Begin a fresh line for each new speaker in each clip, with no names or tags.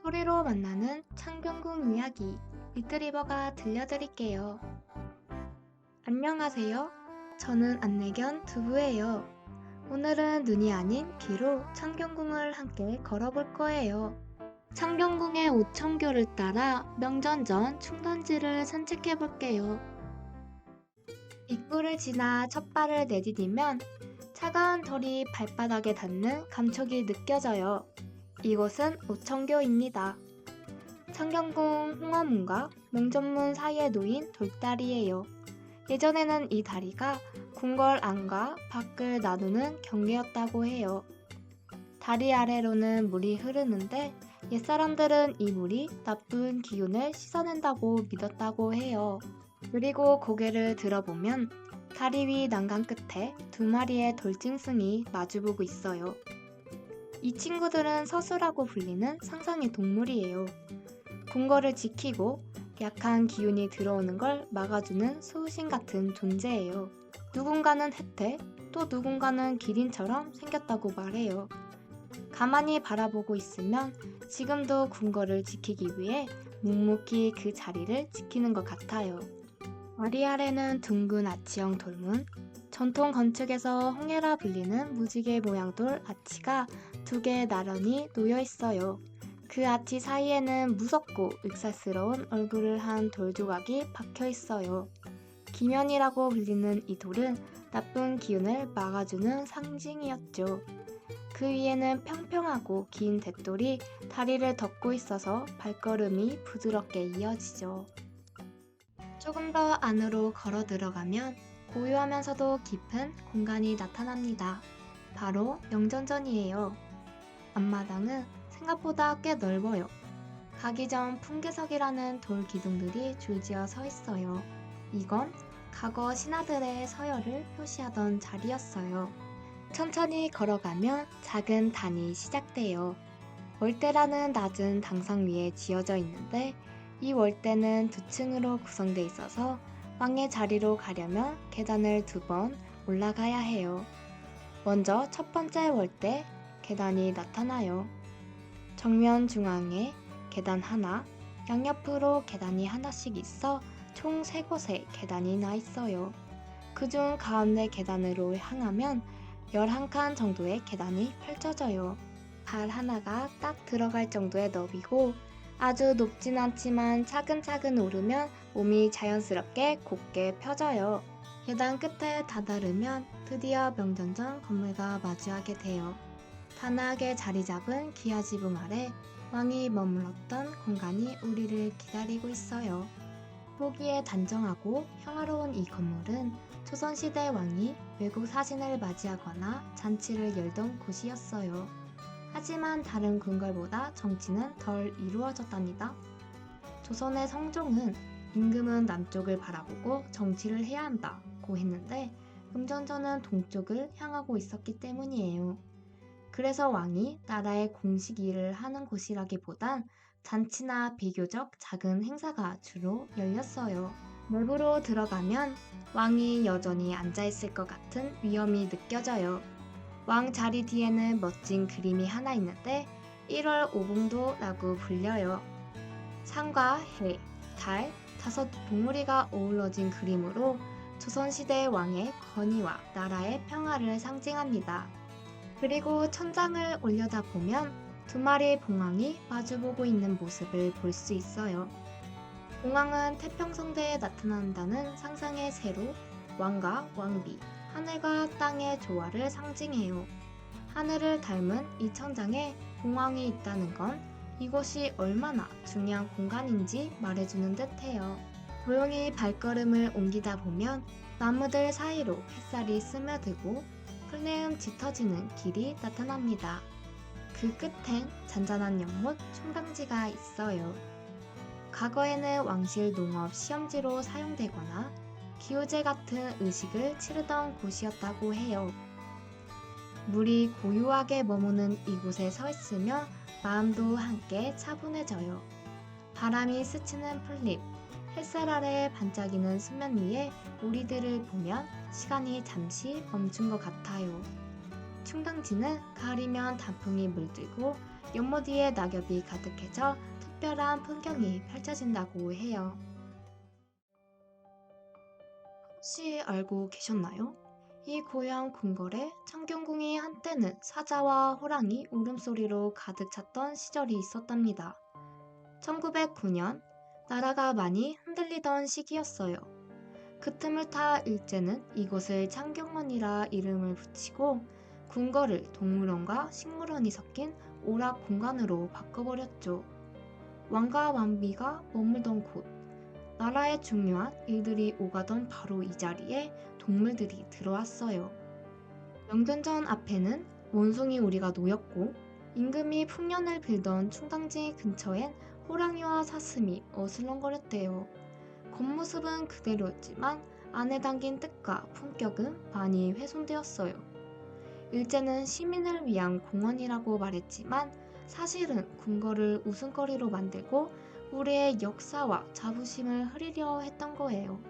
소리로 만나는 창경궁 이야기 리트리버가 들려드릴게요. 안녕하세요. 저는 안내견 두부예요. 오늘은 눈이 아닌 비로 창경궁을 함께 걸어볼 거예요. 창경궁의 오천교를 따라 명전 전 충단지를 산책해 볼게요. 입구를 지나 첫 발을 내디디면 차가운 털이 발바닥에 닿는 감촉이 느껴져요. 이곳은 오천교입니다. 창경궁 홍화문과 명전문 사이에 놓인 돌다리예요. 예전에는 이 다리가 궁궐 안과 밖을 나누는 경계였다고 해요. 다리 아래로는 물이 흐르는데 옛사람들은 이 물이 나쁜 기운을 씻어낸다고 믿었다고 해요. 그리고 고개를 들어보면 다리 위 난간 끝에 두 마리의 돌짐승이 마주보고 있어요. 이 친구들은 서수라고 불리는 상상의 동물이에요. 궁궐을 지키고 약한 기운이 들어오는 걸 막아주는 수호신 같은 존재예요. 누군가는 혜태, 또 누군가는 기린처럼 생겼다고 말해요. 가만히 바라보고 있으면 지금도 궁궐을 지키기 위해 묵묵히 그 자리를 지키는 것 같아요. 머리 아래는 둥근 아치형 돌문, 전통 건축에서 홍해라 불리는 무지개 모양 돌 아치가 두 개 나란히 놓여 있어요. 그 아치 사이에는 무섭고 윽살스러운 얼굴을 한 돌조각이 박혀 있어요. 기면이라고 불리는 이 돌은 나쁜 기운을 막아주는 상징이었죠. 그 위에는 평평하고 긴 대돌이 다리를 덮고 있어서 발걸음이 부드럽게 이어지죠. 조금 더 안으로 걸어 들어가면 고요하면서도 깊은 공간이 나타납니다. 바로 명전전이에요. 앞마당은 생각보다 꽤 넓어요. 가기 전 풍계석이라는 돌 기둥들이 줄지어 서 있어요. 이건 과거 신하들의 서열을 표시하던 자리였어요. 천천히 걸어가면 작은 단이 시작돼요. 월대라는 낮은 당상 위에 지어져 있는데 이 월대는 두 층으로 구성돼 있어서 왕의 자리로 가려면 계단을 2번 올라가야 해요. 먼저 첫 번째 월대 계단이 나타나요. 정면 중앙에 계단 하나, 양옆으로 계단이 하나씩 있어 총 3곳에 계단이 나 있어요. 그중 가운데 계단으로 향하면 11칸 정도의 계단이 펼쳐져요. 발 하나가 딱 들어갈 정도의 너비고 아주 높진 않지만 차근차근 오르면 몸이 자연스럽게 곧게 펴져요. 계단 끝에 다다르면 드디어 명전전 건물과 마주하게 돼요. 단아하게 자리 잡은 기아 지붕 아래 왕이 머물렀던 공간이 우리를 기다리고 있어요. 보기에 단정하고 평화로운 이 건물은 조선시대 왕이 외국 사신을 맞이하거나 잔치를 열던 곳이었어요. 하지만 다른 궁궐보다 정치는 덜 이루어졌답니다. 조선의 성종은 임금은 남쪽을 바라보고 정치를 해야 한다고 했는데 금전전은 동쪽을 향하고 있었기 때문이에요. 그래서 왕이 나라의 공식 일을 하는 곳이라기보단 잔치나 비교적 작은 행사가 주로 열렸어요. 내부로 들어가면 왕이 여전히 앉아있을 것 같은 위험이 느껴져요. 왕 자리 뒤에는 멋진 그림이 하나 있는데 1월 오봉도라고 불려요. 상과 해, 달, 5 봉우리가 어우러진 그림으로 조선시대 왕의 권위와 나라의 평화를 상징합니다. 그리고 천장을 올려다보면 2마리 봉황이 마주보고 있는 모습을 볼 수 있어요. 봉황은 태평성대에 나타난다는 상상의 새로 왕과 왕비, 하늘과 땅의 조화를 상징해요. 하늘을 닮은 이 천장에 봉황이 있다는 건 이곳이 얼마나 중요한 공간인지 말해주는 듯해요. 조용히 발걸음을 옮기다 보면 나무들 사이로 햇살이 스며들고 풀내음 짙어지는 길이 나타납니다. 그 끝엔 잔잔한 연못 충당지가 있어요. 과거에는 왕실 농업 시험지로 사용되거나 기호제 같은 의식을 치르던 곳이었다고 해요. 물이 고요하게 머무는 이곳에 서 있으며 마음도 함께 차분해져요. 바람이 스치는 풀잎, 햇살 아래 반짝이는 수면 위에 우리들을 보면 시간이 잠시 멈춘 것 같아요. 충당지는 가을이면 단풍이 물들고 연못 위에 낙엽이 가득해져 특별한 풍경이 펼쳐진다고 해요. 혹시 알고 계셨나요? 이 고향 궁궐에 창경궁이 한때는 사자와 호랑이 울음소리로 가득 찼던 시절이 있었답니다. 1909년 나라가 많이 흔들리던 시기였어요. 그 틈을 타 일제는 이곳을 창경원이라 이름을 붙이고 궁궐을 동물원과 식물원이 섞인 오락 공간으로 바꿔버렸죠. 왕과 왕비가 머물던 곳, 나라의 중요한 일들이 오가던 바로 이 자리에 동물들이 들어왔어요. 명전전 앞에는 원숭이 우리가 놓였고 임금이 풍년을 빌던 충당지 근처엔 호랑이와 사슴이 어슬렁거렸대요. 겉모습은 그대로였지만 안에 담긴 뜻과 품격은 많이 훼손되었어요. 일제는 시민을 위한 공원이라고 말했지만 사실은 궁궐을 웃음거리로 만들고 우리의 역사와 자부심을 흐리려 했던 거예요.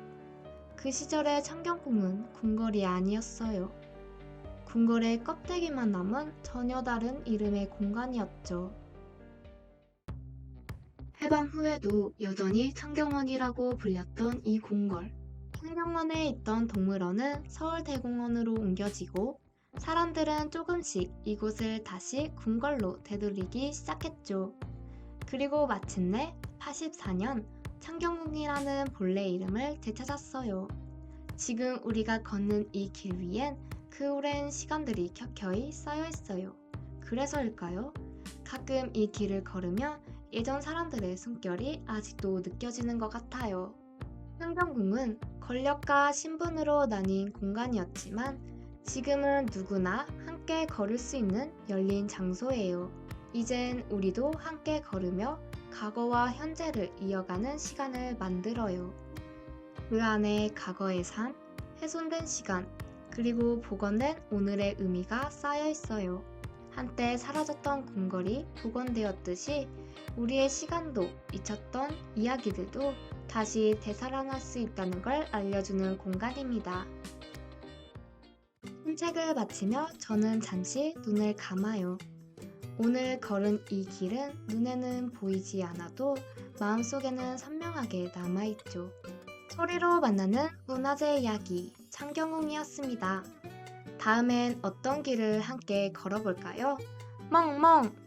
그 시절의 창경궁은 궁궐이 아니었어요. 궁궐의 껍데기만 남은 전혀 다른 이름의 공간이었죠. 해방 후에도 여전히 창경원이라고 불렸던 이 궁궐. 창경원에 있던 동물원은 서울대공원으로 옮겨지고 사람들은 조금씩 이곳을 다시 궁궐로 되돌리기 시작했죠. 그리고 마침내 84년 창경궁이라는 본래 이름을 되찾았어요. 지금 우리가 걷는 이 길 위엔 그 오랜 시간들이 켜켜이 쌓여 있어요. 그래서일까요? 가끔 이 길을 걸으면 예전 사람들의 숨결이 아직도 느껴지는 것 같아요. 창경궁은 권력과 신분으로 나뉜 공간이었지만 지금은 누구나 함께 걸을 수 있는 열린 장소예요. 이젠 우리도 함께 걸으며 과거와 현재를 이어가는 시간을 만들어요. 그 안에 과거의 삶, 훼손된 시간, 그리고 복원된 오늘의 의미가 쌓여 있어요. 한때 사라졌던 궁궐이 복원되었듯이 우리의 시간도 잊혔던 이야기들도 다시 되살아날 수 있다는 걸 알려주는 공간입니다. 산책을 마치며 저는 잠시 눈을 감아요. 오늘 걸은 이 길은 눈에는 보이지 않아도 마음속에는 선명하게 남아있죠. 소리로 만나는 문화재 이야기 창경궁이었습니다. 다음엔 어떤 길을 함께 걸어볼까요? 멍멍!